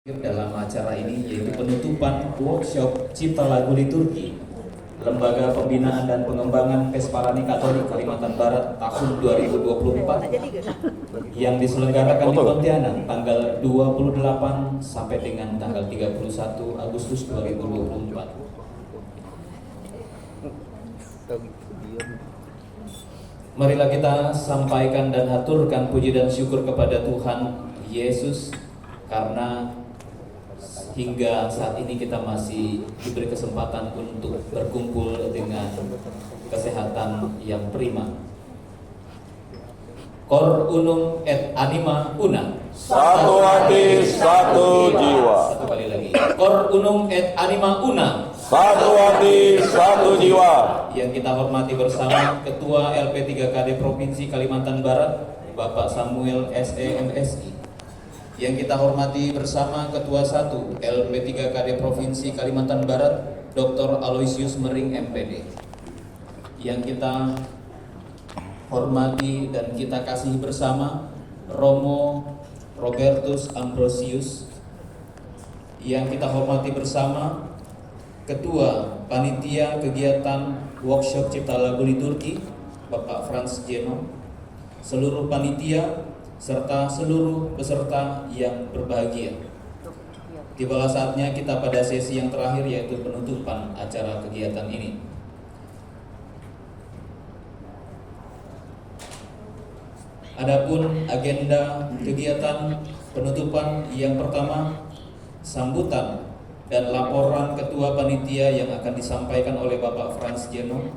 Dalam acara ini yaitu penutupan workshop Cipta Lagu Liturgi Lembaga Pembinaan dan Pengembangan Pesparani Katolik Kalimantan Barat tahun 2024 yang diselenggarakan di Pontianak tanggal 28 sampai dengan tanggal 31 Agustus 2024. Marilah kita sampaikan dan haturkan puji dan syukur kepada Tuhan Yesus karena hingga saat ini kita masih diberi kesempatan untuk berkumpul dengan kesehatan yang prima. Cor unum et anima una. Satu hati, satu jiwa. Satu kali lagi. Cor unum et anima una. Satu hati, satu jiwa. Yang kita hormati bersama Ketua LP3KD Provinsi Kalimantan Barat, Bapak Samuel SE MSI. Yang kita hormati bersama Ketua 1 LP3KD Provinsi Kalimantan Barat, Dr. Aloysius Mering MPD. Yang kita hormati dan kita kasih bersama Romo Robertus Ambrosius. Yang kita hormati bersama Ketua Panitia Kegiatan Workshop Cipta Lagu Liturgi, Bapak Franz Jeno, seluruh panitia serta seluruh peserta yang berbahagia. Tibalah saatnya kita pada sesi yang terakhir, yaitu penutupan acara kegiatan ini. Adapun agenda kegiatan penutupan yang pertama, sambutan dan laporan ketua panitia yang akan disampaikan oleh Bapak Franz Jeno.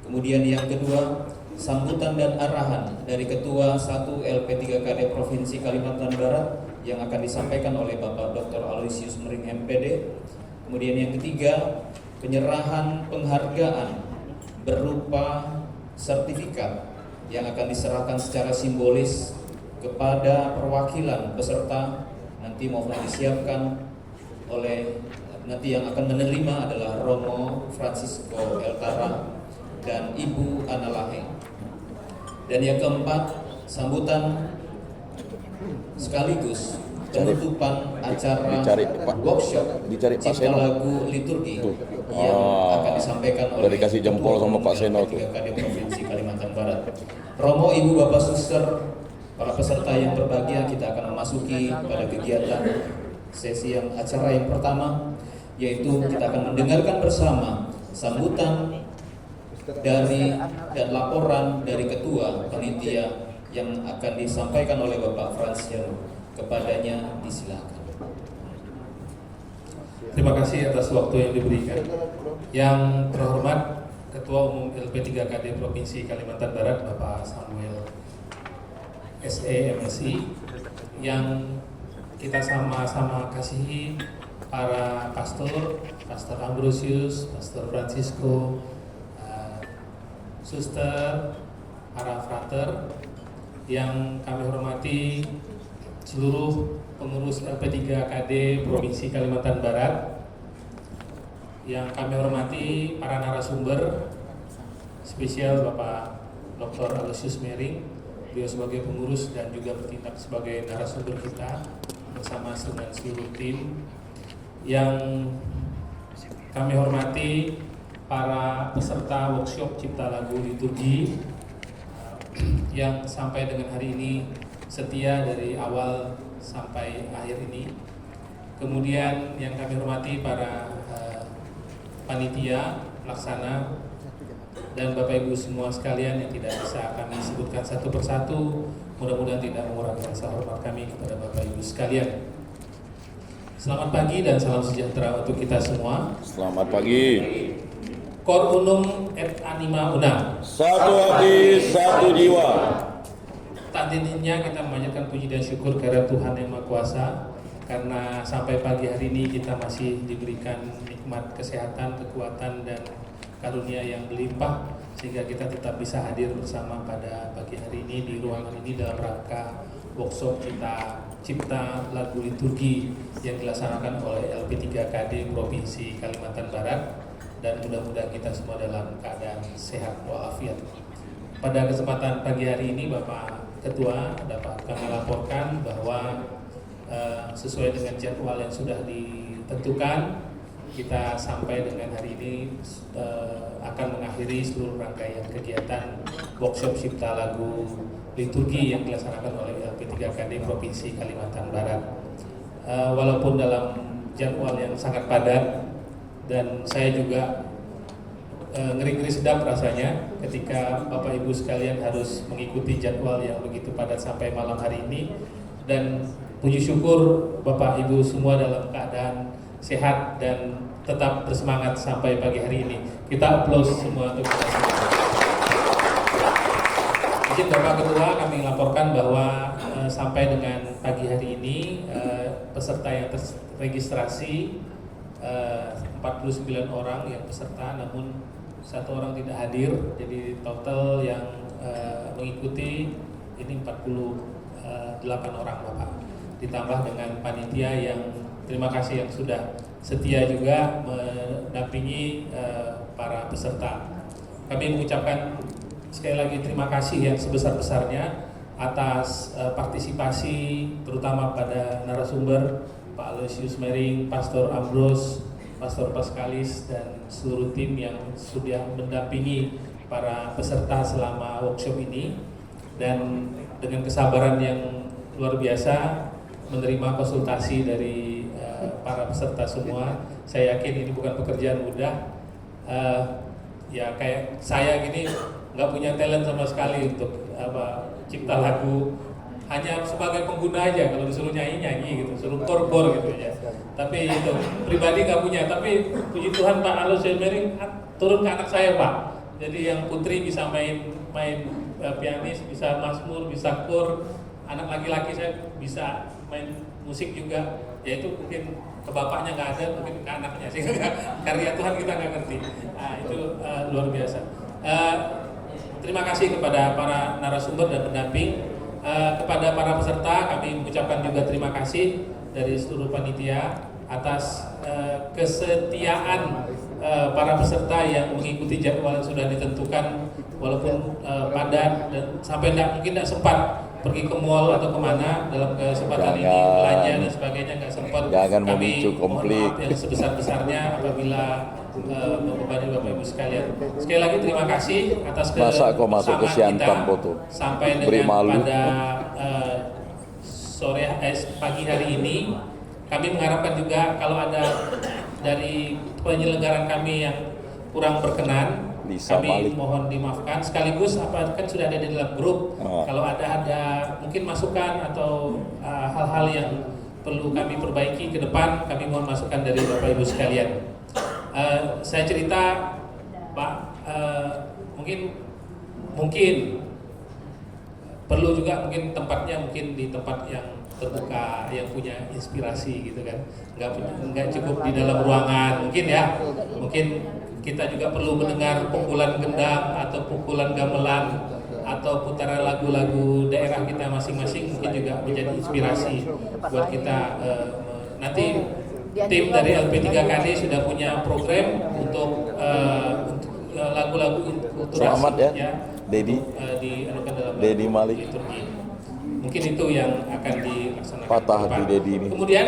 Kemudian yang kedua, sambutan dan arahan dari Ketua 1 LP3KD Provinsi Kalimantan Barat yang akan disampaikan oleh Bapak Dr. Aloysius Mering MPD. Kemudian yang ketiga, penyerahan penghargaan berupa sertifikat yang akan diserahkan secara simbolis kepada perwakilan peserta. Nanti mohon disiapkan oleh, nanti yang akan menerima adalah Romo Francisco Eltara dan Ibu Ana Lahe. Dan yang keempat, sambutan sekaligus penutupan acara workshop Cipta Lagu Liturgi yang akan disampaikan oleh dikasih jempol sama Pak Seno tuh. Provinsi Kalimantan Barat. Romo, Ibu, Bapak, Suster, para peserta yang berbahagia, kita akan memasuki pada kegiatan sesi yang acara yang pertama, yaitu kita akan mendengarkan bersama sambutan dari dan laporan dari ketua panitia yang akan disampaikan oleh Bapak Franz Jeno. Kepadanya disilakan. Terima kasih atas waktu yang diberikan. Yang terhormat Ketua Umum LP3KD Provinsi Kalimantan Barat, Bapak Samuel SE MSI, yang kita sama-sama kasihi para pastor, Pastor Ambrosius, Pastor Francisco, suster, para frater, yang kami hormati seluruh pengurus LP3KD Provinsi Kalimantan Barat, yang kami hormati para narasumber, spesial Bapak Dr. Aloysius Mering, beliau sebagai pengurus dan juga bertindak sebagai narasumber kita bersama dengan seluruh tim. Yang kami hormati para peserta workshop Cipta Lagu Liturgi yang sampai dengan hari ini setia dari awal sampai akhir ini. Kemudian yang kami hormati para panitia pelaksana dan Bapak Ibu semua sekalian yang tidak bisa kami sebutkan satu persatu, mudah-mudahan tidak mengurangi rasa hormat kami kepada Bapak Ibu sekalian. Selamat pagi dan salam sejahtera untuk kita semua. Selamat pagi. Cor unum et anima una. Satu hati, satu jiwa. Tak dininya kita memanjatkan puji dan syukur kepada Tuhan Yang Maha Kuasa, karena sampai pagi hari ini kita masih diberikan nikmat kesehatan, kekuatan, dan karunia yang berlimpah, sehingga kita tetap bisa hadir bersama pada pagi hari ini di ruangan ini dalam rangka workshop Cipta Lagu Liturgi yang dilaksanakan oleh LP3KD Provinsi Kalimantan Barat, dan mudah-mudahan kita semua dalam keadaan sehat walafiat. Pada kesempatan pagi hari ini, Bapak Ketua dapat kami laporkan bahwa sesuai dengan jadwal yang sudah ditentukan, kita sampai dengan hari ini akan mengakhiri seluruh rangkaian kegiatan workshop Cipta Lagu Liturgi yang dilaksanakan oleh LP3KD Provinsi Kalimantan Barat. Walaupun dalam jadwal yang sangat padat, dan saya juga ngeri-ngeri sedap rasanya ketika Bapak Ibu sekalian harus mengikuti jadwal yang begitu padat sampai malam hari ini, dan puji syukur Bapak Ibu semua dalam keadaan sehat dan tetap bersemangat sampai pagi hari ini. Kita aplaus semua untuk kita semua. Izin Bapak Ketua, kami laporkan bahwa sampai dengan pagi hari ini peserta yang terregistrasi 49 orang yang peserta, namun 1 orang tidak hadir. Jadi total yang mengikuti ini 48 orang Bapak. Ditambah dengan panitia yang terima kasih yang sudah setia juga mendampingi para peserta. Kami mengucapkan sekali lagi terima kasih yang sebesar-besarnya atas partisipasi terutama pada narasumber Pak Aloysius Mering, Pastor Ambrose, Pastor Pascalis, dan seluruh tim yang sudah mendampingi para peserta selama workshop ini, dan dengan kesabaran yang luar biasa menerima konsultasi dari para peserta semua. Saya yakin ini bukan pekerjaan mudah. Ya kayak saya gini nggak punya talent sama sekali untuk cipta lagu, hanya sebagai pengguna aja. Kalau disuruh nyanyi gitu, suruh kor gitu ya. Tapi itu pribadi nggak punya. Tapi puji Tuhan Pak Aloysius Mering turun ke anak saya Pak. Jadi yang putri bisa main pianis, bisa mazmur, bisa kor. Anak laki-laki saya bisa main musik juga. Ya itu mungkin ke bapaknya nggak ada, mungkin ke anaknya sih. Karya Tuhan kita nggak ngerti. Nah, itu luar biasa. Terima kasih kepada para narasumber dan pendamping. Kepada para peserta kami mengucapkan juga terima kasih dari seluruh panitia atas kesetiaan para peserta yang mengikuti jadwal yang sudah ditentukan, walaupun padat dan sampai mungkin tidak sempat pergi ke mall atau kemana dalam kesempatan ini, belanja dan sebagainya, nggak sempat. Kami mohon maaf yang sebesar-besarnya apabila membebani Bapak Ibu sekalian. Sekali lagi terima kasih atas kebersamaan kita sampai dengan pada pagi hari ini. Kami mengharapkan juga kalau ada dari penyelenggaraan kami yang kurang berkenan, kami mohon dimaafkan. Sekaligus kan sudah ada di dalam grup. Kalau ada mungkin masukan atau hal-hal yang perlu kami perbaiki ke depan, kami mohon masukan dari Bapak Ibu sekalian. Saya cerita Pak, mungkin perlu juga mungkin tempatnya mungkin di tempat yang terbuka, yang punya inspirasi gitu kan, nggak cukup di dalam ruangan mungkin ya. Mungkin kita juga perlu mendengar pukulan gendang atau pukulan gamelan atau putaran lagu-lagu daerah kita masing-masing, mungkin juga menjadi inspirasi buat kita. Nanti tim dari LP3KD sudah punya program untuk lagu-lagu kulturasi ya, Dedi Dedi Malik. Mungkin itu yang akan dilaksanakan. Patah hati Dedi ini. Kemudian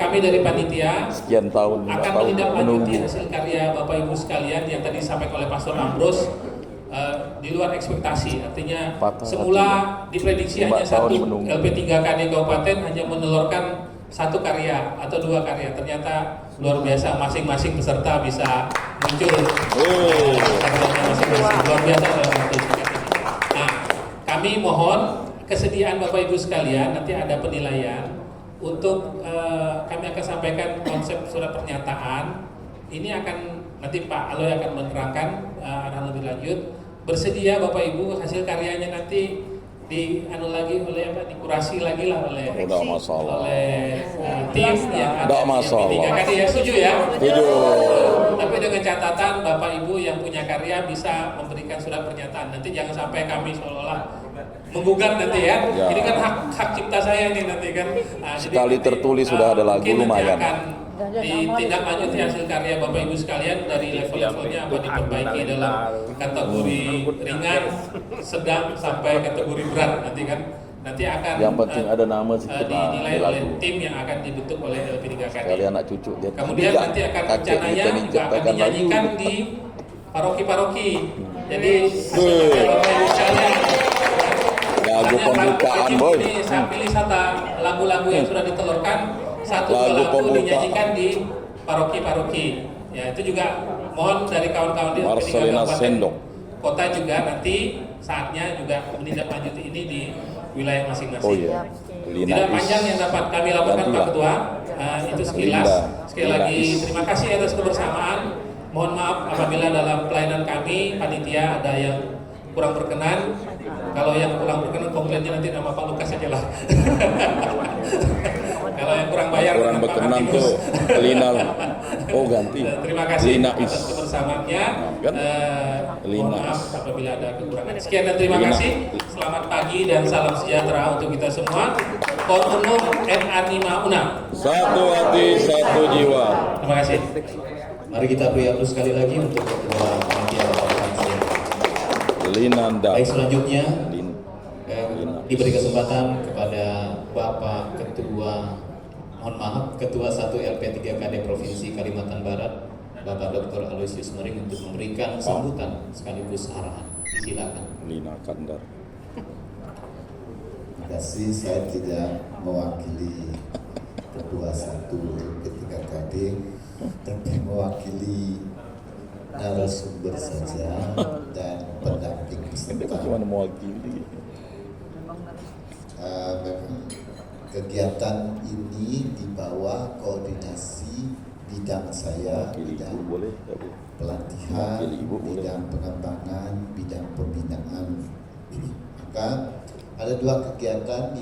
kami dari panitia sekian tahun akan menindaklanjuti hasil karya Bapak Ibu sekalian yang tadi disampaikan oleh Pastor Ambrose. Di luar ekspektasi, artinya semula diprediksi hanya satu, LP3KD Kabupaten hanya menelurkan satu karya atau 2 karya, ternyata luar biasa, masing-masing peserta bisa muncul karyanya masing-masing, luar biasa dalam waktu singkat ini. Nah, kami mohon kesediaan Bapak Ibu sekalian, nanti ada penilaian untuk kami akan sampaikan konsep surat pernyataan. Ini akan nanti Pak Aloy akan menerangkan arahan lebih lanjut. Bersedia Bapak Ibu hasil karyanya nanti dikurasi lagi lah oleh tim yang ada di LP3KD ya, setuju ya? Setuju. Tapi dengan catatan Bapak Ibu yang punya karya bisa memberikan surat pernyataan. Nanti jangan sampai kami seolah-olah menggugat nanti ya. Ini kan hak cipta saya ini nanti kan. Sekali tertulis sudah ada lagu lumayan. Ditindaklanjuti hasil karya Bapak Ibu sekalian dari level-levelnya apa diperbaiki dalam kategori ringan, sedang sampai kategori berat nanti kan. nanti akan Yang penting ada nama sedikit dinilai di oleh lagu. tim yang akan dibentuk oleh LP3KD. Sekali anak cucu dia. Kemudian Tidak, nanti akan kakek rencananya kita juga akan diciptakan dinyanyikan lagu. di paroki-paroki. Jadi hasil Bapak Ibu sekalian, Lagu makanya pembukaan, Pak, boy. ini saya pilih lagu-lagu yang sudah ditelurkan, satu Lagu dua lagu pembukaan. dinyanyikan di paroki-paroki. Ya itu juga mohon dari kawan-kawan di Marcelina Kabupaten Sendok. Kota juga nanti saatnya juga menindaklanjuti ini di wilayah masing-masing. Oh iya. Lina Tidak Is. panjang yang dapat kami lakukan Pak Gantilah. Ketua, itu sekilas. Linda. Sekali Linda lagi Is. terima kasih atas kebersamaan. Mohon maaf apabila dalam pelayanan kami panitia ada yang kurang berkenan. Kalau yang kurang berkenan komplainnya nanti nama Pak Lukas saja lah. Kalau yang kurang bayar Kurang nama Pak berkenan Martinus. tuh Lina. Oh ganti. Terima kasih Lina Is. atas kebersamaannya. Kan? Mohon Lina maaf Is. apabila ada kekurangan. Sekian dan terima Lina. kasih. Selamat pagi dan salam sejahtera untuk kita semua. Con unum et anima una. Satu hati, satu jiwa. Terima kasih. Mari kita beri aplaus sekali lagi untuk Ketua Panitia Bapak Frans Jeno. Linanda. Baik, selanjutnya Lin. diberi kesempatan kepada Bapak Ketua, mohon maaf, Ketua 1 LP3KD Provinsi Kalimantan Barat, Bapak Dr. Aloysius Mering untuk memberikan sambutan sekaligus arahan. Silakan. Lina Kandar. Terima kasih, saya tidak mewakili Ketua 1 LP3KD, tapi mewakili narasumber saja dan pendamping Kita peserta. cuma mewakili. Memang kegiatan ini di bawah koordinasi bidang saya, Wakili ibu bidang boleh? Tak boleh. pelatihan, Wakili ibu boleh. bidang pengembangan, bidang pembinaan. Maka ada dua kegiatan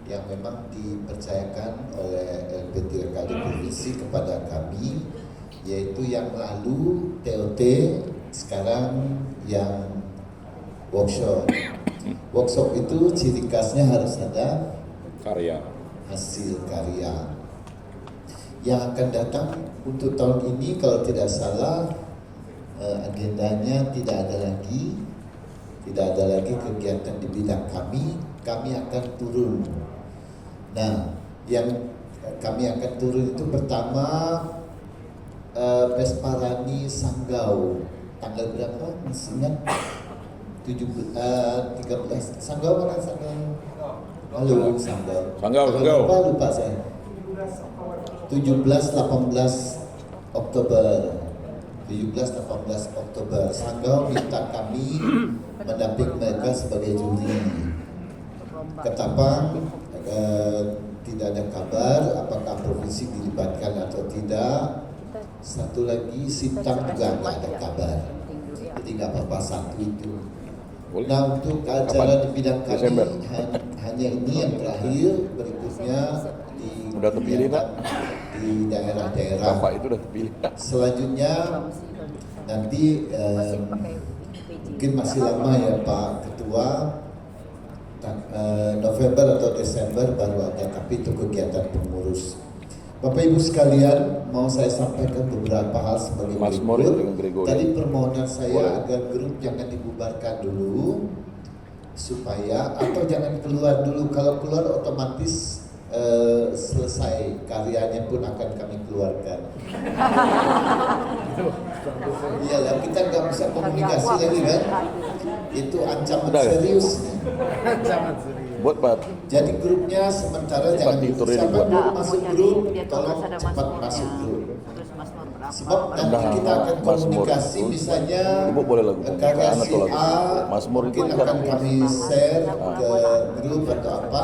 yang memang dipercayakan oleh LP3KD Provinsi kepada kami, yaitu yang lalu TOT, sekarang yang workshop. Workshop itu ciri khasnya harus ada Karya. hasil karya. Yang akan datang untuk tahun ini kalau tidak salah agendanya tidak ada lagi kegiatan di bidang kami akan turun. Nah, yang kami akan turun itu pertama Pesparani Sanggau, tanggal berapa? Masih ingat? 13 Sanggau mana Sanggau? Halo Sanggau. Sanggau. Lupa saya. 17-18 Oktober. 17-18 Oktober. Sanggau minta kami mendampingi mereka sebagai juri. Ketapang tidak ada kabar apakah provinsi dilibatkan atau tidak. Satu lagi Sintang juga nggak ada kabar. Jadi nggak apa-apa satu itu. Boleh. Nah untuk acara di bidang kami Desember. hanya ini yang terakhir, berikutnya di Udah terpilih, Pak? di daerah-daerah. Bapak itu udah terpilih. Selanjutnya nanti mungkin masih lama ya Pak Ketua, November atau Desember baru ada, tapi itu kegiatan pengurus. Bapak Ibu sekalian, mau saya sampaikan beberapa hal sebagai Mazmur berikut. dengan Gregorian. Tadi permohonan saya Boleh. agar grup jangan dibubarkan dulu, supaya atau jangan keluar dulu. Kalau keluar otomatis selesai karyanya pun akan kami keluarkan. Iyalah, kita nggak bisa komunikasi lagi kan? Itu ancaman Udah, ya? serius. Buat Pak. Jadi grupnya sementara Cepat jangan diatur ini siapa buat. belum masuk grup, tolong cepat masuk grup. Sebab nanti Udah, kita akan Mazmur. komunikasi, misalnya Ibu boleh lagu karya pembukaan si atau lagu A Mazmur itu mungkin kan. akan kami share ke grup atau apa,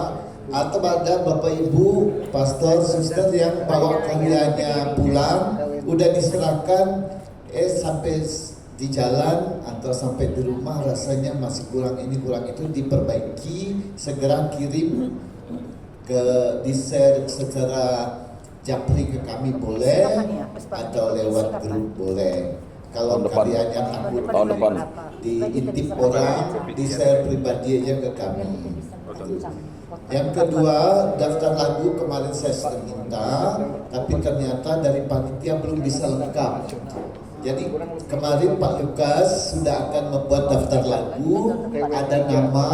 atau ada Bapak Ibu pastor suster yang bawa karyanya pulang udah diserahkan, sampai di jalan atau sampai di rumah rasanya masih kurang ini kurang itu, diperbaiki, segera kirim ke di share secara japri ke kami boleh, atau lewat grup boleh. Kalau Tahun depan. karyanya takut Tahun depan. diintip orang, di share pribadi aja ke kami. Yang kedua, daftar lagu kemarin saya sudah minta, tapi ternyata dari panitia belum bisa lengkap. Jadi kemarin Pak Lukas sudah akan membuat daftar lagu, ada nama,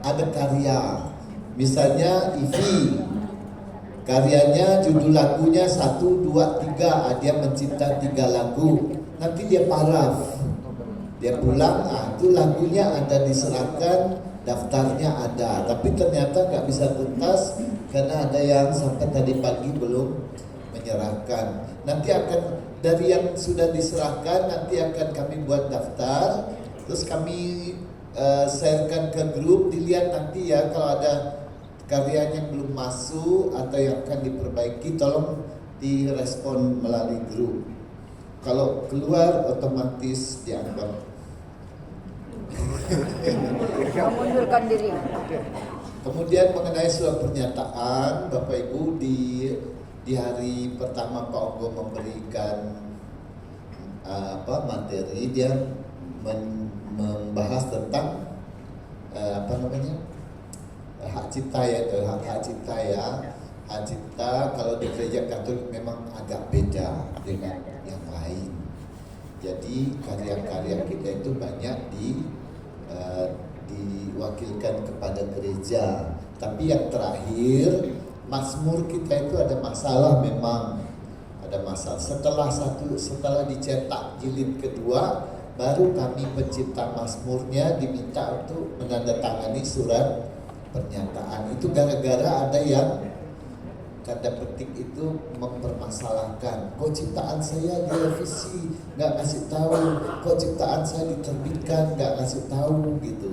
ada karya. Misalnya Ivi, karyanya judul lagunya 1, 2, 3, dia mencipta 3 lagu. Nanti dia paraf, dia pulang, itu lagunya ada diserahkan, daftarnya ada. Tapi ternyata nggak bisa tuntas karena ada yang sampai tadi pagi belum menyerahkan. Nanti akan dari yang sudah diserahkan nanti akan kami buat daftar, terus kami sharekan ke grup, dilihat nanti ya kalau ada karyanya yang belum masuk atau yang akan diperbaiki, tolong direspon melalui grup. Kalau keluar otomatis dianggap mengundurkan diri. Kemudian mengenai surat pernyataan, Bapak Ibu, di hari pertama Pak Onggo memberikan materi, dia membahas tentang hak cipta ya, hak cipta kalau di gereja Katolik memang agak beda dengan yang lain. Jadi karya-karya kita itu banyak diwakilkan kepada gereja. Tapi yang terakhir, Mazmur kita itu ada masalah, memang ada masalah. Setelah dicetak jilid kedua, baru kami pencipta Mazmurnya diminta untuk menandatangani surat pernyataan. Itu gara-gara ada yang tanda petik itu mempermasalahkan, kok ciptaan saya direvisi nggak ngasih tahu, kok ciptaan saya diterbitkan nggak ngasih tahu gitu.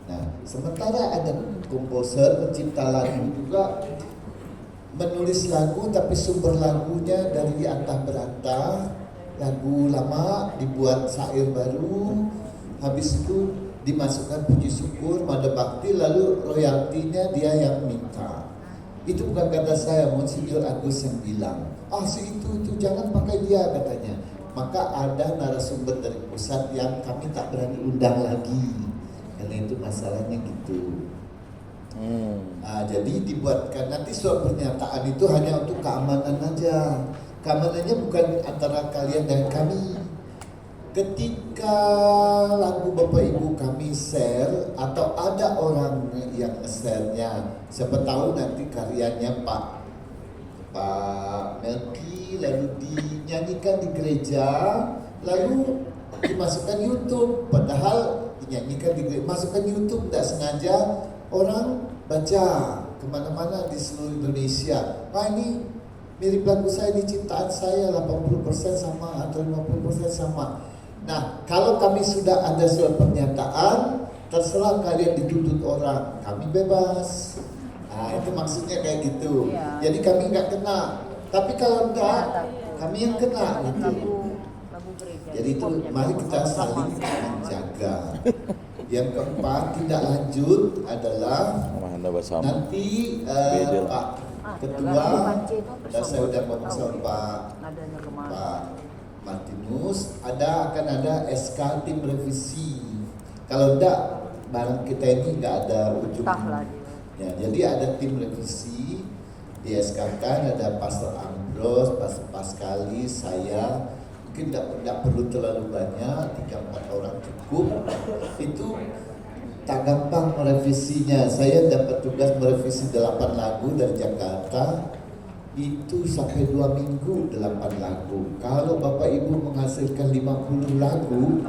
Nah, sementara ada komposer pencipta lagu juga menulis lagu, tapi sumber lagunya dari antah berantah, lagu lama dibuat syair baru, habis itu dimasukkan puji syukur, mada bakti, lalu royaltinya dia yang minta. Itu bukan kata saya, Monsinyur Agus yang bilang, si itu jangan pakai dia katanya. Maka ada narasumber dari pusat yang kami tak berani undang lagi, karena itu masalahnya gitu. Jadi dibuatkan nanti surat pernyataan itu hanya untuk keamanan aja. Keamanannya bukan antara kalian dan kami. Ketika lagu Bapak Ibu kami share atau ada orang yang nge-share-nya, siapa tahu nanti karyanya Pak Melki lalu dinyanyikan di gereja, lalu dimasukkan YouTube, padahal dinyanyikan di gereja, masukkan YouTube tidak sengaja, orang baca kemana-mana di seluruh Indonesia. Ini mirip lagu saya, di ciptaan saya 80% sama atau 50% sama. Nah, kalau kami sudah ada surat pernyataan, terserah kalian dituntut orang, kami bebas. Itu maksudnya kayak gitu. Ya. Jadi kami nggak kena. Tapi kalau enggak, kami yang kena gitu. Lagu gereja. Jadi itu mari kita saling menjaga. Yang keempat, tidak lanjut adalah nanti Pak Ketua, dan saya udah ngomong sama Pak Martinus, akan ada SK tim revisi. Kalau enggak, barang kita ini enggak ada ujungnya. Ya, jadi ada tim revisi di SK kan, ada Pastor Ambrose, Pastor Paskalis, saya. Mungkin enggak perlu terlalu banyak, 3-4 orang cukup. Itu tak gampang merevisinya. Saya dapat tugas merevisi 8 lagu dari Jakarta. Itu sampai 2 minggu 8 lagu. Kalau Bapak Ibu menghasilkan 50 lagu,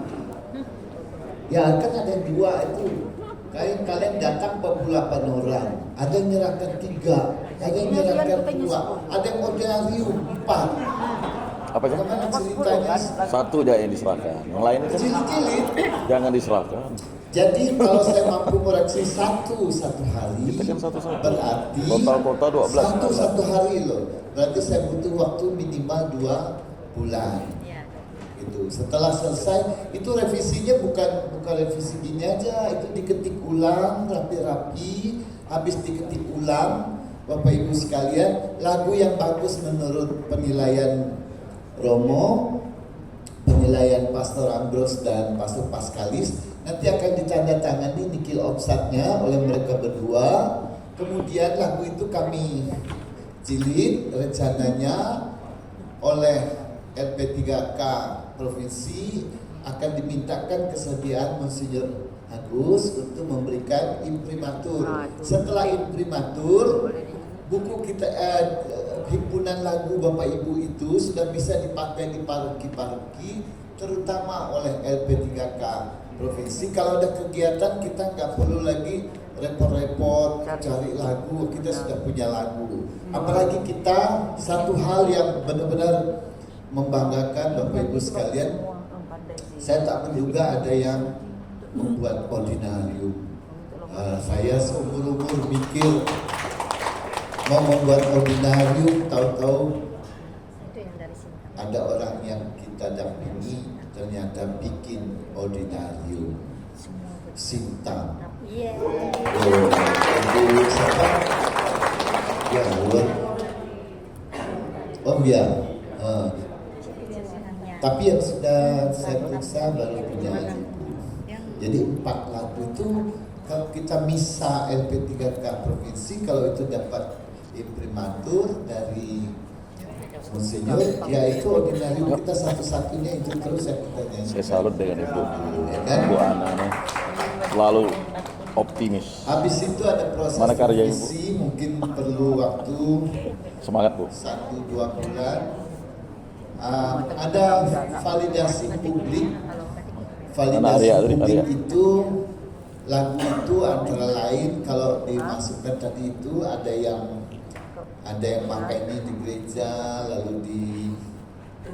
ya kan ada 2 itu. Kalian datang 48 orang, ada yang nyerahkan 3, ada yang nyerahkan 2, ada yang ordinarium 4. Apa sih? Bagaimana ceritanya? Satu aja yang diserahkan, yang lain kan Jilid-jilid. jangan diserahkan. Jadi kalau saya mampu koreksi satu hari, Kita kan satu-satu. berarti Total kota 12. satu hari loh. Berarti saya butuh waktu minimal 2 bulan. Itu setelah selesai, itu revisinya bukan revisi gini aja, itu diketik ulang rapi-rapi, habis diketik ulang, Bapak Ibu sekalian, lagu yang bagus menurut penilaian Romo, penilaian Pastor Ambrose dan Pastor Paskalis, nanti akan ditandatangani nikil offsetnya oleh mereka berdua. Kemudian lagu itu kami jilid, rencananya oleh LP3K Provinsi akan dimintakan kesediaan Monsinyur Agus untuk memberikan imprimatur. Setelah imprimatur, buku kita himpunan lagu Bapak Ibu itu sudah bisa dipakai di paroki-paroki, terutama oleh LP3K provinsi. Kalau ada kegiatan kita nggak perlu lagi repot-repot cari lagu, kita sudah punya lagu. Apalagi kita satu hal yang benar-benar membanggakan Bapak Ibu sekalian, saya tak menduga ada yang membuat ordinarium. Saya seumur-umur mikir mau membuat ordinarium, tahu-tahu ada orang yang kita dampingi ternyata bikin ordinarium. Sintang. Ibu siapa? Ya, Om ya. Tapi yang sudah saya periksa baru punya itu. Jadi 4 lagu itu kalau kita misa LP3K provinsi, kalau itu dapat imprimatur dari Monsinyur, ya itu ordinarium kita satu-satunya itu terus yang kita nyanyi. Saya salut dengan Ibu. Ya kan? Ibu Ana nih selalu optimis. Habis itu ada proses Mana karya Ibu? revisi, mungkin perlu waktu Semangat Bu. 1-2 bulan. Ada validasi publik. Validasi Arya. publik itu lagu itu antara lain kalau dimasukkan tadi itu ada yang pakai ini di gereja, lalu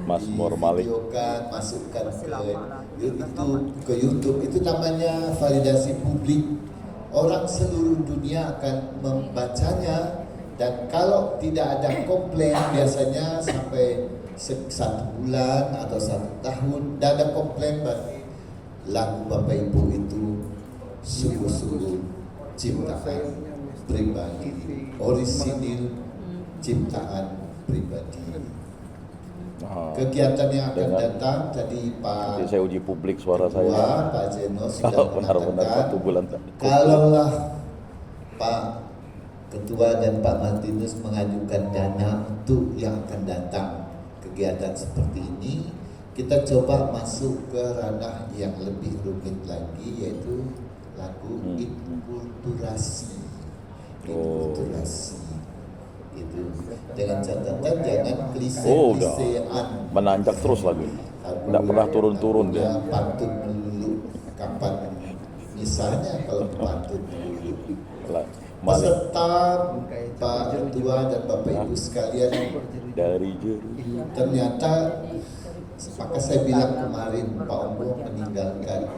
Mazmur Malik. videokan, masukkan ke YouTube. Itu namanya validasi publik. Orang seluruh dunia akan membacanya, dan kalau tidak ada komplain, biasanya sampai 1 bulan atau 1 tahun tidak ada komplain, berarti lagu Bapak Ibu itu sungguh-sungguh ciptaan pribadi, orisinil ciptaan pribadi. Kegiatan yang akan datang tadi Pak Nanti saya uji publik suara Ketua, saya. Pak Jeno sudah Kalau benar-benar mengatakan 1 bulan. kalaulah Pak Ketua dan Pak Martinus mengajukan dana untuk yang akan datang kegiatan seperti ini, kita coba masuk ke ranah yang lebih rumit lagi, yaitu lagu inkulturasi. Inkulturasi itu dengan catatan jangan klise-klisean. Menanjak terus lagi. Tidak pernah turun-turun dia. Pantun dulu, kapan misalnya kalau pantun dulu. Malik Peserta Pak Ketua dan Bapak Ibu sekalian, dari Jeru. ternyata maka saya bilang kemarin Pak Ombo meninggalkan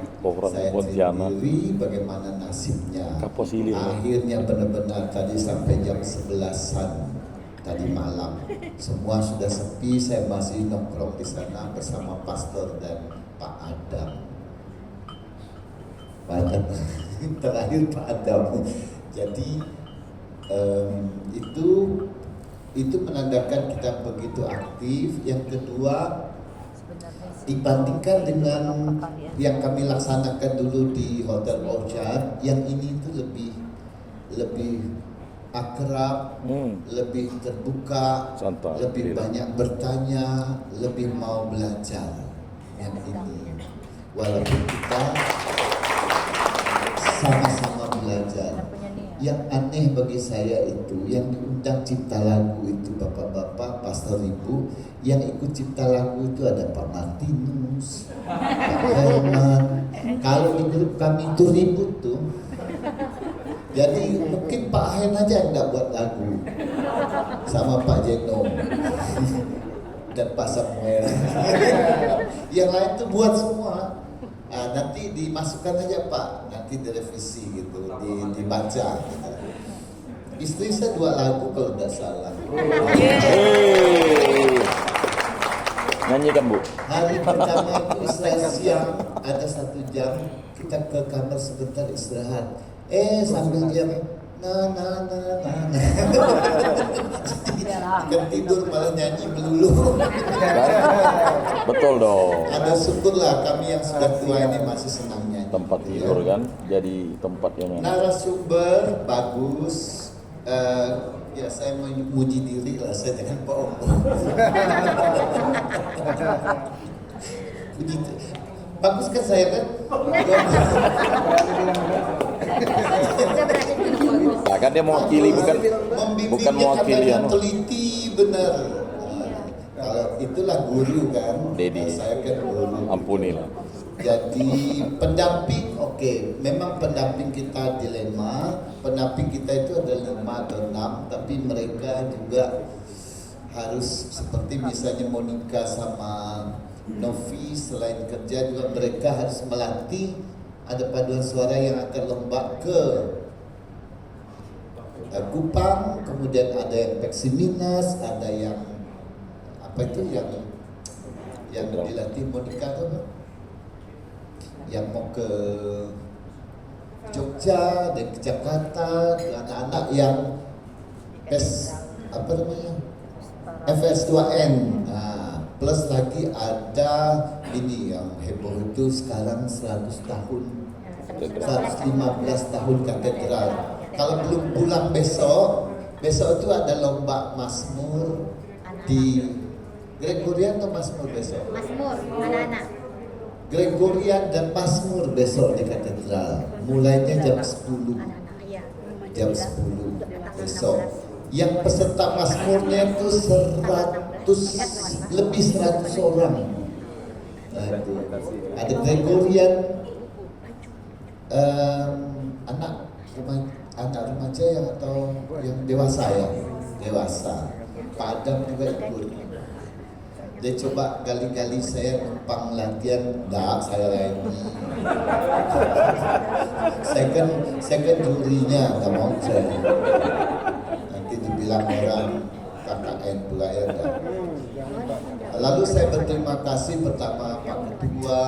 saya sendiri, bagaimana nasibnya. Kaposili. Akhirnya benar-benar tadi sampai jam 11-an tadi malam semua sudah sepi, saya masih nongkrong di sana bersama pastor dan Pak Adam. Banyak terakhir Pak Adam. Jadi itu menandakan kita begitu aktif. Yang kedua, dibandingkan dengan yang kami laksanakan dulu di Hotel Orchard, yang ini itu lebih akrab, lebih terbuka, Santai. lebih banyak bertanya, lebih mau belajar. Yang ini, walaupun kita sama-sama belajar. Yang aneh bagi saya itu, yang diundang cipta lagu itu bapak-bapak, pastor ibu, yang ikut cipta lagu itu ada Pak Martinus, Pak Herman. Kalau di grup kami itu ribut tuh. Jadi mungkin Pak Hen aja yang nggak buat lagu, sama Pak Jeno dan Pak Samuel. Yang lain tuh buat semua. Nanti dimasukkan aja Pak, nanti direvisi gitu, dibaca gitu. Istri saya 2 lagu kalau tidak salah. Nyanyikan Bu. Hari pertama itu istirahat siang, ada 1 jam, kita ke kamar sebentar istirahat. Sambil jam kan tidur malah nyanyi melulu. Betul dong. Ada syukurlah kami yang sudah tua ini masih senang nyanyi. Tempat tidur kan jadi tempat yang Narasumber bagus. Ya saya memuji diri lah, saya jangan bohong. Bagus kan saya kan? Saya berhasil bilang bagus. Nah, kan dia mewakili bukan Membimbingnya mewakili dengan anu. teliti benar. Kalau itulah guru kan. Dedi. Saya kan guru. Ampunilah. Jadi pendamping, oke, memang pendamping kita dilema. Pendamping kita itu ada 5 atau 6, tapi mereka juga harus seperti misalnya Monica sama Novi, selain kerja juga mereka harus melatih. Ada paduan suara yang akan lomba ke Kupang, kemudian ada yang Peksiminas, ada yang apa itu yang dilatih Monica itu apa? Yang mau ke Jogja dan ke Jakarta, anak-anak yang apa namanya FS2N. Nah, plus lagi ada ini yang heboh itu sekarang 100 tahun 115 tahun katedral. Kalau belum pulang besok itu ada lomba Mazmur di Gregorian atau Mazmur besok? Mazmur, anak-anak. Gregorian dan Mazmur besok di katedral. Mulainya jam 10. Anak-anak, iya. Jam 10 besok. Yang peserta Mazmurnya itu 100 orang. Nah, itu. Ada Gregorian, anak remaja yang atau yang dewasa ya, dewasa. Pak Adam juga ikut. Dia coba gali-gali saya numpang latihan, enggak saya lagi. saya kan jurinya, nggak mau saya. Nanti dibilang orang KKN pula ya. Enggak. Lalu saya berterima kasih pertama Pak Ketua,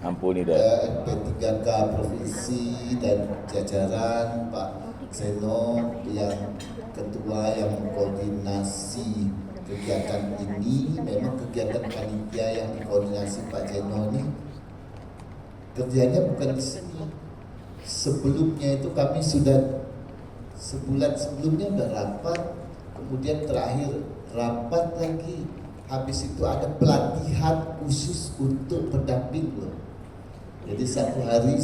Ampuni dah. NP3K Provinsi dan jajaran Pak Zeno yang ketua yang mengkoordinasi kegiatan ini. Memang kegiatan panitia yang dikoordinasi Pak Zeno ini kerjanya bukan di sini. Sebelumnya itu kami sudah sebulan sebelumnya udah rapat, kemudian terakhir rapat lagi. Habis itu ada pelatihan khusus untuk pendamping loh. Jadi satu hari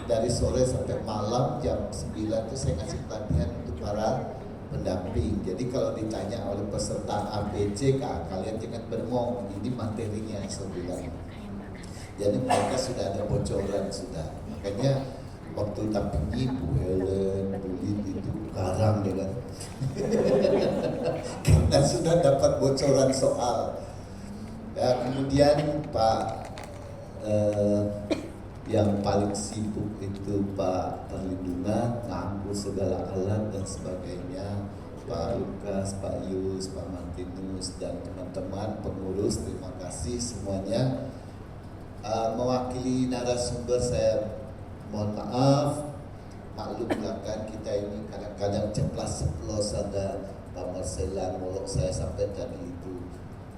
dari sore sampai malam jam 9 itu saya ngasih pelatihan untuk para pendamping. Jadi kalau ditanya oleh peserta ABC, kalian jangan berbohong, ini materinya saya bilang. Jadi mereka sudah ada bocoran sudah. Makanya waktu dampingi Bu Helen, Bu Lid itu garang ya kan. Karena sudah dapat bocoran soal. Ya, kemudian Pak yang paling sibuk itu Pak Perlindungan, nganggur segala alat dan sebagainya, Pak Lukas, Pak Yus, Pak Martinus dan teman-teman pengurus, terima kasih semuanya. Mewakili narasumber saya mohon maaf, maklum belakang kita ini kadang-kadang ceplas-ceplos, ada Pak Marcela molok saya sampai tadi itu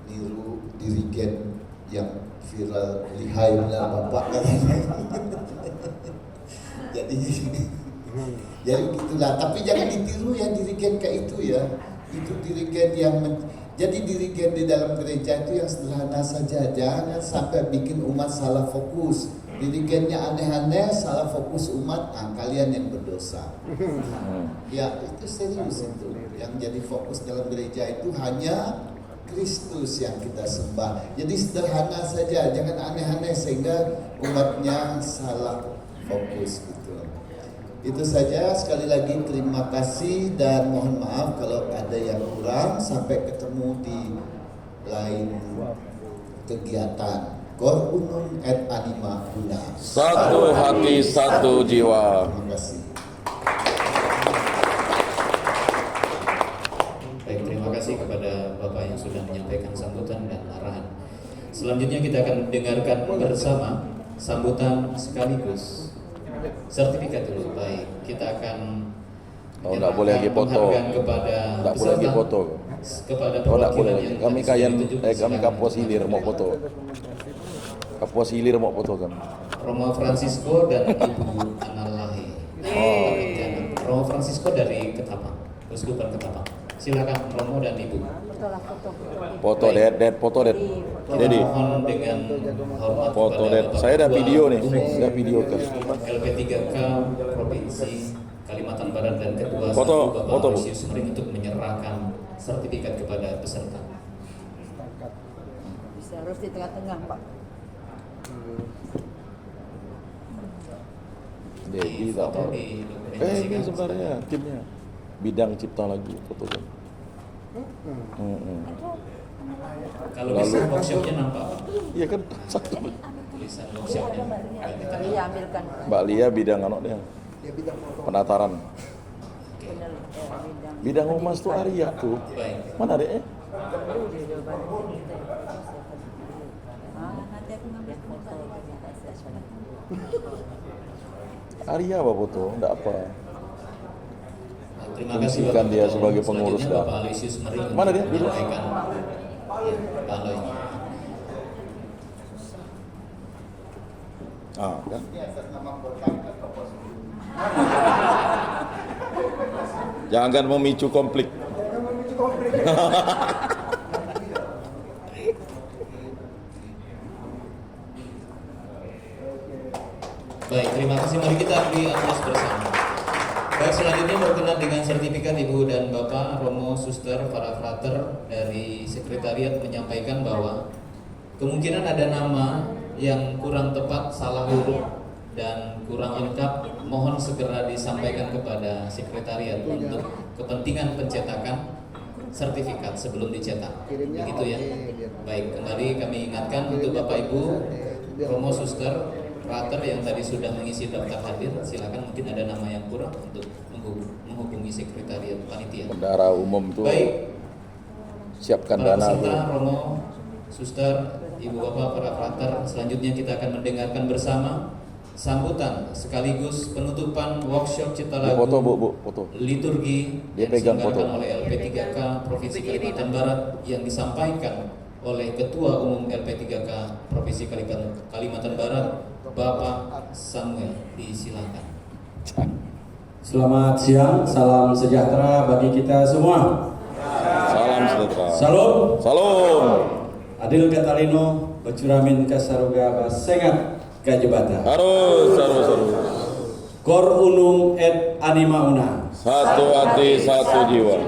niru dirigen yang viral lihai benar Bapak katanya. jadi gitulah, tapi jangan ditiru yang dirigen kayak itu ya. Itu dirigen yang jadi dirigen di dalam gereja itu yang sederhana saja, jangan sampai bikin umat salah fokus. Dirigennya aneh-aneh, salah fokus umat, kalian yang berdosa. Ya itu serius itu. Yang jadi fokus dalam gereja itu hanya Kristus yang kita sembah. Jadi sederhana saja, jangan aneh-aneh sehingga umatnya salah fokus gitu. Itu saja, sekali lagi terima kasih dan mohon maaf kalau ada yang kurang. Sampai ketemu di lain kegiatan. Cor unum et anima una. Satu hati, satu jiwa. Terima kasih. Baik, terima kasih kepada Bapak yang sudah menyampaikan sambutan dan arahan. Selanjutnya kita akan dengarkan bersama sambutan sekaligus sertifikat dulu. Baik, kita akan Nggak boleh lagi foto. penghargaan kepada Nggak boleh lagi peserta, foto. kepada Oh, nggak boleh perwakilan lagi. yang Kami tadi kayan, sudah ditunjuk. kami Silakan. Kapuas Hilir mau foto. Kapuas Hilir mau foto kan. Romo Francisco dan Ibu Analahi. Romo Francisco dari Ketapang, Uskupan Ketapang. Silakan Romo dan Ibu. Foto lah, foto. Foto Ded, foto Ded. Jadi Mohon dengan hormat foto kepada Ded. Bapak Saya ada Ketua video nih, Umum saya video kan. LP3K Provinsi Kalimantan Barat dan Ketua Foto, Satu Bapak foto, Bu. Aloysius Mering untuk menyerahkan sertifikat kepada peserta. Bisa harus di tengah-tengah, Pak. Dedi tak Foto apa. di Ini dokumentasikan. sebenarnya timnya. Bidang cipta lagu foto kan. Kalau Lalu- bisa workshopnya nampak Pak. Iya kan satu. Tulisan workshopnya. Iya, ambilkan. Mbak Lia bidang anak dia. Penataran. Benar, bidang. Bidang humas tuh Arya tuh. Baik. Mana adeknya? Perlu di jawaban kita. Nanti aku ngambil foto. Arya apa foto? Enggak apa. Terima kasih Fungsikan Bapak dia Ketua sebagai Umum. pengurus Selanjutnya dah. Bapak Aloysius Mering Mana untuk dia? Dulu. menyampaikan. Ya, Pak Aloy. Ah, kan? Jangan memicu konflik. Baik, terima kasih. Mari kita beri aplaus bersama. Baik, selanjutnya berkenan dengan sertifikat Ibu dan Bapak Romo, Suster, para frater dari sekretariat menyampaikan bahwa kemungkinan ada nama yang kurang tepat, salah huruf dan kurang lengkap, mohon segera disampaikan kepada sekretariat untuk kepentingan pencetakan sertifikat sebelum dicetak. Begitu ya. Baik, kembali kami ingatkan untuk Bapak Ibu Romo, Suster, frater yang tadi sudah mengisi daftar hadir, silakan mungkin ada nama yang kurang untuk menghubungi sekretariat panitia. Bendara umum tuh Baik, siapkan para dana tuh. peserta, Romo, Suster, Ibu Bapak, para frater, selanjutnya kita akan mendengarkan bersama sambutan sekaligus penutupan workshop cipta Di lagu foto bu, foto. liturgi Dia yang pegang diselenggarakan foto. oleh LP3K Provinsi Kalimantan Barat yang disampaikan oleh Ketua Umum LP3K Provinsi Kalimantan Barat, Bapak Samuel. Disilakan. Selamat siang, salam sejahtera bagi kita semua. Salam sejahtera. Salam. Salam. Adil Katalino, Bacuramin Kasaruga Basengat Kajebata. Harus. Kor unum et anima una. Satu hati, satu jiwa.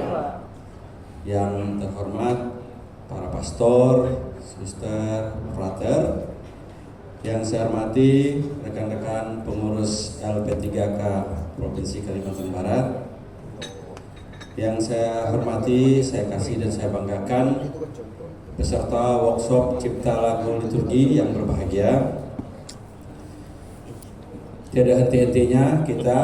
Yang terhormat para pastor, suster, frater, yang saya hormati rekan-rekan pengurus LP3K Provinsi Kalimantan Barat, yang saya hormati, saya kasih dan saya banggakan peserta workshop cipta lagu liturgi yang berbahagia. Tiada henti-hentinya kita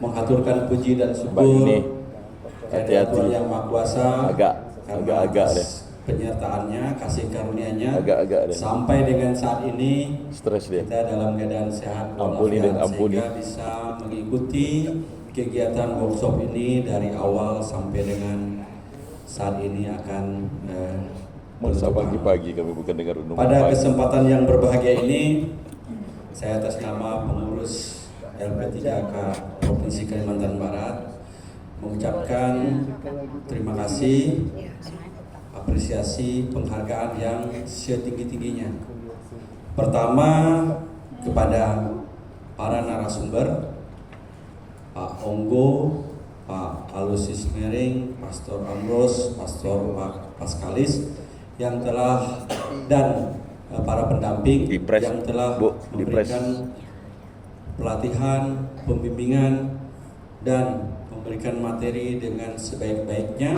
mengaturkan puji dan Mbak syukur ini kepada hati-hati. Tuhan Yang Maha Kuasa karena agak atas deh. penyertaannya, kasih karunia-Nya Agak deh. sampai dengan saat ini Stres dia. kita dalam keadaan sehat Ampuni walafiat, dan ampuni. sehingga bisa mengikuti kegiatan workshop ini dari awal sampai dengan saat ini akan Masa penutupan. pagi-pagi kami bukan dengar renungan Pada pagi. kesempatan yang berbahagia ini, saya atas nama pengurus LP3K Provinsi Kalimantan Barat mengucapkan terima kasih, apresiasi, penghargaan yang setinggi-tingginya. Pertama, kepada para narasumber, Pak Onggo, Pak Aloysius Mering, Pastor Ambrose, Pastor Pak Paskalis, yang telah dan para pendamping Dipres, yang telah Bu, dipres. memberikan pelatihan, pembimbingan, dan memberikan materi dengan sebaik-baiknya.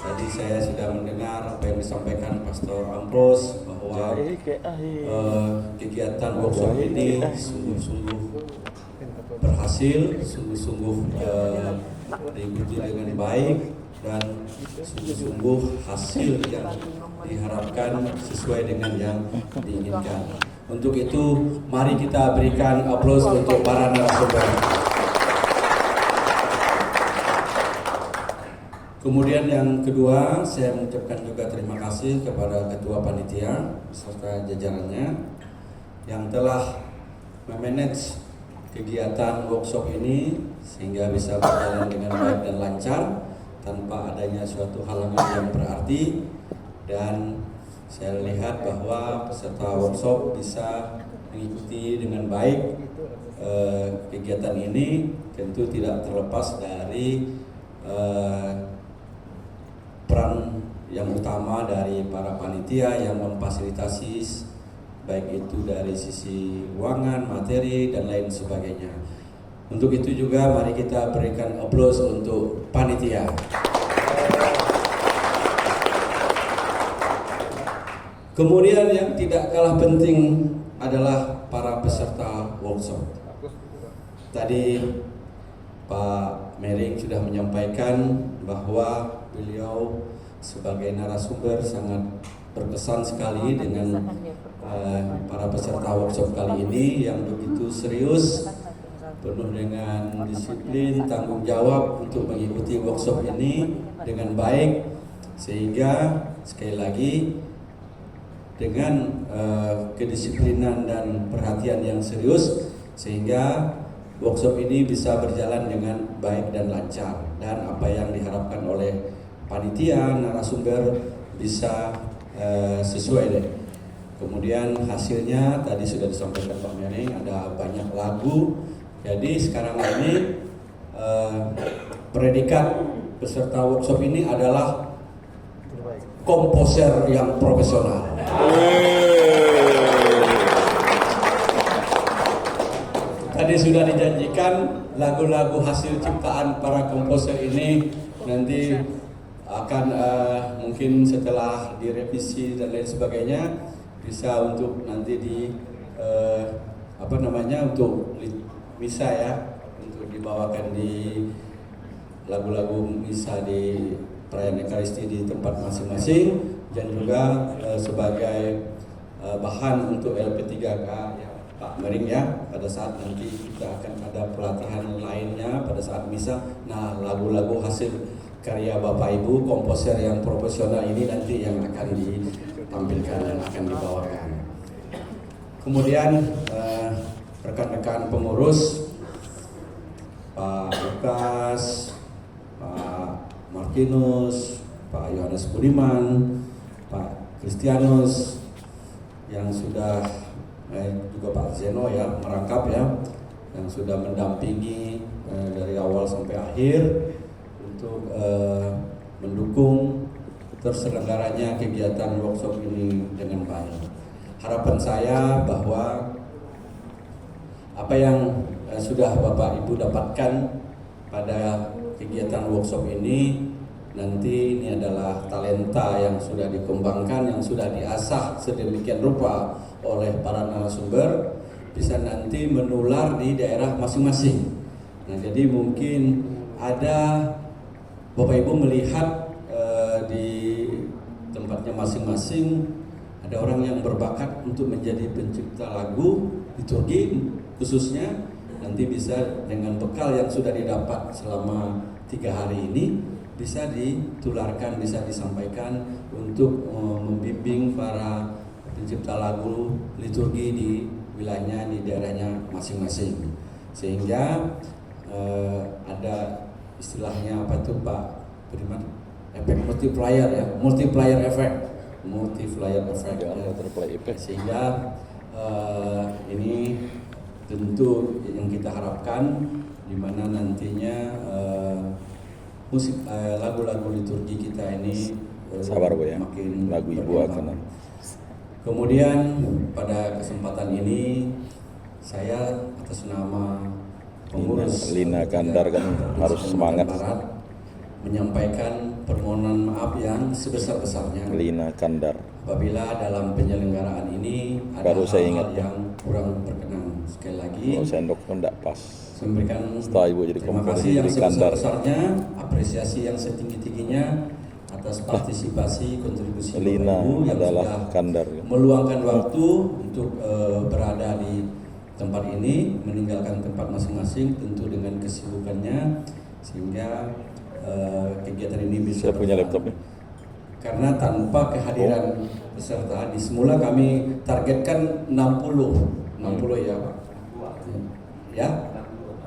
Tadi saya sudah mendengar apa yang disampaikan Pastor Ambrose bahwa kegiatan workshop ini sungguh-sungguh berhasil, sungguh-sungguh diikuti dengan baik, dan sungguh-sungguh hasil yang diharapkan sesuai dengan yang diinginkan. Untuk itu, mari kita berikan aplaus untuk para narasumber. Kemudian yang kedua, saya mengucapkan juga terima kasih kepada Ketua Panitia beserta jajarannya yang telah memanage kegiatan workshop ini sehingga bisa berjalan dengan baik dan lancar tanpa adanya suatu halangan yang berarti, dan saya lihat bahwa peserta workshop bisa mengikuti dengan baik kegiatan ini. Tentu tidak terlepas dari peran yang utama dari para panitia yang memfasilitasi, baik itu dari sisi ruangan, materi, dan lain sebagainya. Untuk itu juga mari kita berikan aplaus untuk panitia. Kemudian yang tidak kalah penting adalah para peserta workshop. Tadi Pak Mering sudah menyampaikan bahwa beliau sebagai narasumber sangat berkesan sekali dengan para peserta workshop kali ini yang begitu serius, penuh dengan disiplin, tanggung jawab untuk mengikuti workshop ini dengan baik, sehingga sekali lagi dengan kedisiplinan dan perhatian yang serius, sehingga workshop ini bisa berjalan dengan baik dan lancar, dan apa yang diharapkan oleh panitia narasumber bisa sesuai deh. Kemudian hasilnya tadi sudah disampaikan Pak Mering, ada banyak lagu. Jadi sekarang ini predikat peserta workshop ini adalah komposer yang profesional. Tadi sudah dijanjikan lagu-lagu hasil ciptaan para komposer ini nanti akan mungkin setelah direvisi dan lain sebagainya bisa untuk nanti untuk misa ya, untuk dibawakan di lagu-lagu misa di perayaan Ekaristi di tempat masing-masing, dan juga sebagai bahan untuk LP3K ya, Pak Mering ya, pada saat nanti kita akan ada pelatihan lainnya pada saat misa. Nah, lagu-lagu hasil karya Bapak Ibu komposer yang profesional ini nanti yang akan ditampilkan dan akan dibawakan. Kemudian rekan-rekan pengurus, Pak Lukas, Pak Martinus, Pak Yohanes Budiman, Pak Kristianus, yang sudah juga Pak Zeno ya merangkap ya, yang sudah mendampingi dari awal sampai akhir untuk mendukung terselenggaranya kegiatan workshop ini dengan baik. Harapan saya bahwa apa yang sudah Bapak Ibu dapatkan pada kegiatan workshop ini, nanti ini adalah talenta yang sudah dikembangkan, yang sudah diasah sedemikian rupa oleh para narasumber, bisa nanti menular di daerah masing-masing. Nah, jadi mungkin ada Bapak Ibu melihat di tempatnya masing-masing ada orang yang berbakat untuk menjadi pencipta lagu liturgi khususnya, nanti bisa dengan bekal yang sudah didapat selama 3 hari ini bisa ditularkan, bisa disampaikan untuk membimbing para pencipta lagu liturgi di wilayahnya, di daerahnya masing-masing, sehingga ada istilahnya apa itu Pak Budiman, efek multiplier ya, multiplier effect ya. Sehingga ini tentu yang kita harapkan di mana nantinya musik lagu-lagu liturgi kita ini makin lagu ibu akan. Kemudian pada kesempatan ini saya atas nama pengurus Lina Kandar kan harus semangat. Barat menyampaikan permohonan maaf yang sebesar-besarnya. Lina Kandar. Apabila dalam penyelenggaraan ini ada Baru saya hal-hal ingat, yang kurang berkenan. Sekali lagi Kalau sendok pun tidak pas. saya memberikan Setelah ibu jadi terima komposer kasih yang jadi Kandar. sebesar-besarnya, apresiasi yang setinggi-tingginya atas partisipasi kontribusi Lina Bapak Ibu yang adalah sudah Kandar. meluangkan waktu untuk berada di tempat ini, meninggalkan tempat masing-masing tentu dengan kesibukannya, sehingga kegiatan ini bisa Saya punya berjalan. laptopnya. Karena tanpa kehadiran peserta, di semula kami targetkan 60 ya Pak. Ya,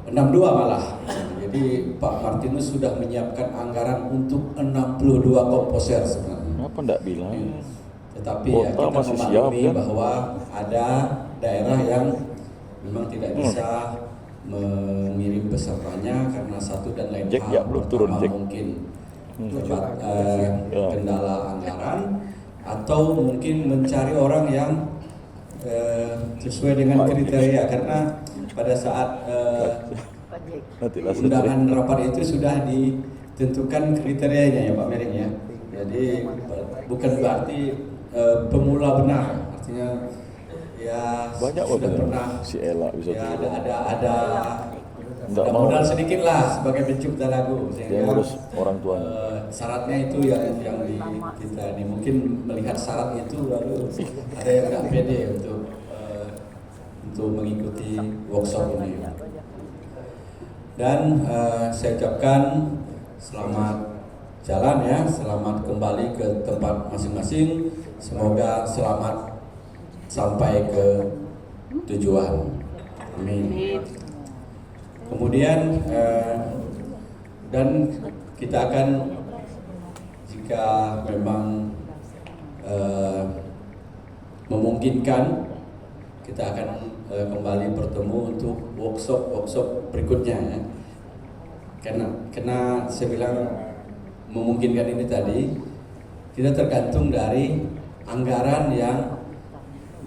62 malah. Jadi Jadi Pak Martinus sudah menyiapkan anggaran untuk 62 komposer sebenarnya. Kenapa enggak bilang? Tetapi Kota ya kita masih memaklumi siap, kan? bahwa ada daerah yang memang tidak bisa mengirim pesertanya karena satu dan lain Jack, hal. ya, belum turun, Pertama Jack. mungkin Ya. kendala anggaran atau mungkin mencari orang yang sesuai dengan kriteria, karena pada saat Nantilah undangan rapat itu sudah ditentukan kriterianya ya Pak Mering ya. Jadi bukan berarti pemula benar, artinya ya banyak sudah orang pernah si Ella bisa ya turun. ada Nggak mau. modal sedikit lah sebagai pencipta lagu, Dia sehingga ngurus orang tuanya. syaratnya itu yang kita ini mungkin melihat syarat itu lalu ada yang nggak pede untuk mengikuti workshop ini. Dan saya ucapkan selamat jalan ya, selamat kembali ke tempat masing-masing. Semoga selamat sampai ke tujuan. Amin. Kemudian dan kita akan, jika memang memungkinkan, kita akan kembali bertemu untuk workshop berikutnya ya. Karena saya bilang memungkinkan ini tadi, kita tergantung dari anggaran yang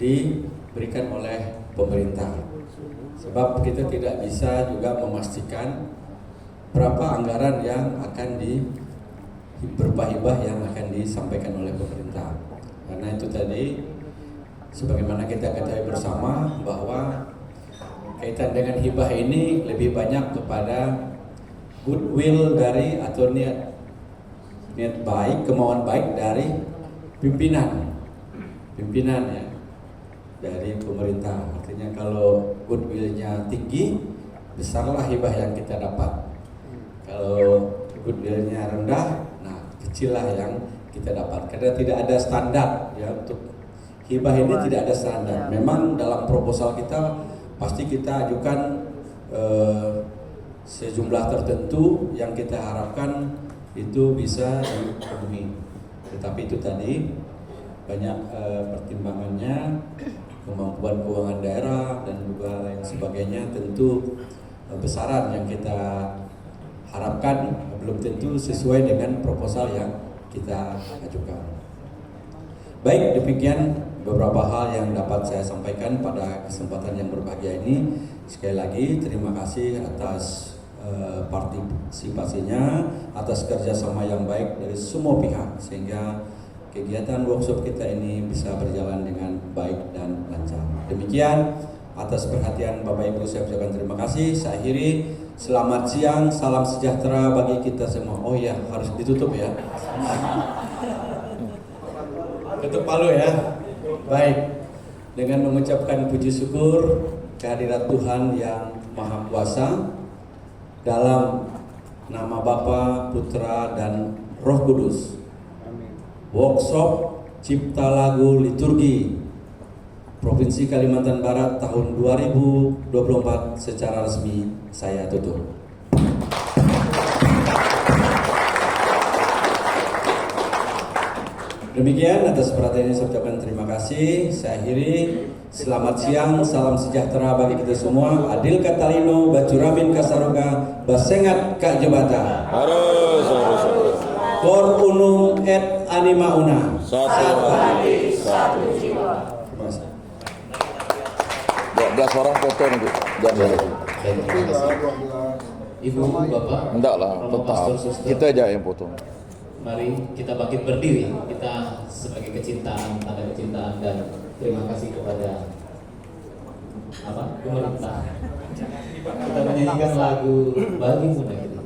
diberikan oleh pemerintah. Sebab kita tidak bisa juga memastikan berapa anggaran yang akan berupa hibah yang akan disampaikan oleh pemerintah. Karena itu tadi, sebagaimana kita ketahui bersama bahwa kaitan dengan hibah ini lebih banyak kepada goodwill dari atau niat baik, kemauan baik dari pimpinan ya, dari pemerintah. Artinya kalau goodwill-nya tinggi, besarlah hibah yang kita dapat. Kalau goodwill-nya rendah, nah kecillah yang kita dapat. Karena tidak ada standar ya, untuk hibah ini tidak ada standar. Memang dalam proposal kita pasti kita ajukan sejumlah tertentu yang kita harapkan itu bisa dipenuhi. Tetapi itu tadi banyak pertimbangannya, kemampuan keuangan daerah dan juga lain sebagainya. Tentu besaran yang kita harapkan belum tentu sesuai dengan proposal yang kita ajukan. Baik, demikian beberapa hal yang dapat saya sampaikan pada kesempatan yang berbahagia ini. Sekali lagi terima kasih atas partisipasinya, atas kerjasama yang baik dari semua pihak, sehingga kegiatan workshop kita ini bisa berjalan dengan baik dan lancar. Demikian, atas perhatian Bapak Ibu saya ucapkan terima kasih. Saya akhiri, selamat siang, salam sejahtera bagi kita semua. Oh iya, harus ditutup ya. Ketuk palu ya. Baik, dengan mengucapkan puji syukur kehadirat Tuhan yang Maha Kuasa, dalam nama Bapa, Putra, dan Roh Kudus, workshop Cipta Lagu Liturgi Provinsi Kalimantan Barat tahun 2024 secara resmi saya tutup. Demikian, atas perhatiannya saya ucapkan terima kasih. Saya akhiri, selamat siang, salam sejahtera bagi kita semua. Adil Katalino, Bacuramin Kasaroga, Basengat Kak Jebata. Harus. Cor unum et anima una. Satu hati, satu jiwa. Terima kasih. 12 orang foto nanti. Jangan. Ibu, Bapak, Enggak lah, Romo tetap. Pastor, Suster. Kita aja yang foto. Mari kita bangkit berdiri, kita sebagai kecintaan, tanda kecintaan dan terima kasih kepada pemerintah. Kita menyanyikan lagu Bagimu Negeri.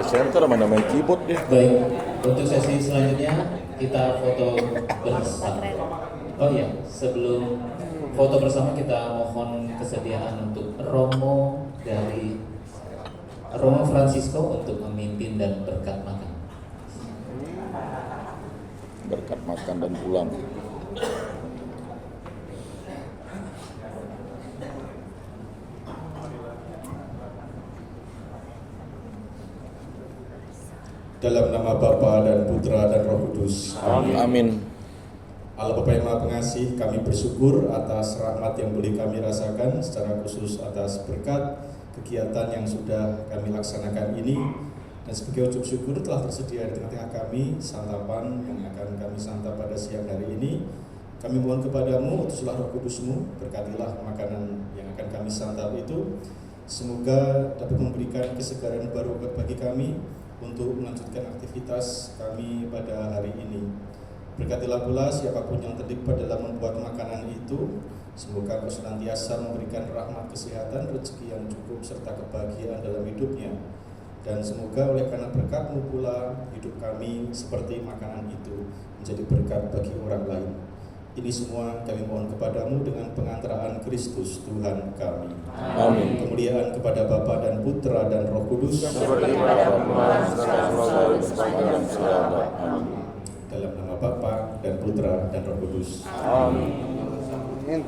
presenter mana main keyboard dia. Baik, untuk sesi selanjutnya kita foto bersama. Oh ya, sebelum foto bersama kita mohon kesediaan untuk Romo dari Romo Francisco untuk memimpin dan berkat makan. Berkat makan dan pulang. Dalam nama Bapa dan Putra dan Roh Kudus. Amin. Allah Bapa yang Maha Pengasih, kami bersyukur atas rahmat yang boleh kami rasakan, secara khusus atas berkat kegiatan yang sudah kami laksanakan ini. Dan sebagai ucap syukur telah tersedia di tengah-tengah kami santapan yang akan kami santap pada siang hari ini. Kami mohon kepadamu, utuslah Roh Kudus-Mu, berkatilah makanan yang akan kami santap itu. Semoga dapat memberikan kesegaran baru bagi kami untuk melanjutkan aktivitas kami pada hari ini. Berkatilah pula siapapun yang terlibat dalam membuat makanan itu. Semoga Engkau senantiasa memberikan rahmat kesehatan, rezeki yang cukup, serta kebahagiaan dalam hidupnya. Dan semoga oleh karena berkat-Mu pula, hidup kami seperti makanan itu menjadi berkat bagi orang lain. Ini semua kami mohon kepadamu dengan pengantaraan Kristus Tuhan kami. Amin. Kemuliaan kepada Bapa dan Putra dan Roh Kudus. Seperti pada permulaan, sekarang, selalu, sepanjang segala. Amin. Dalam nama Bapa dan Putra dan Roh Kudus. Amin.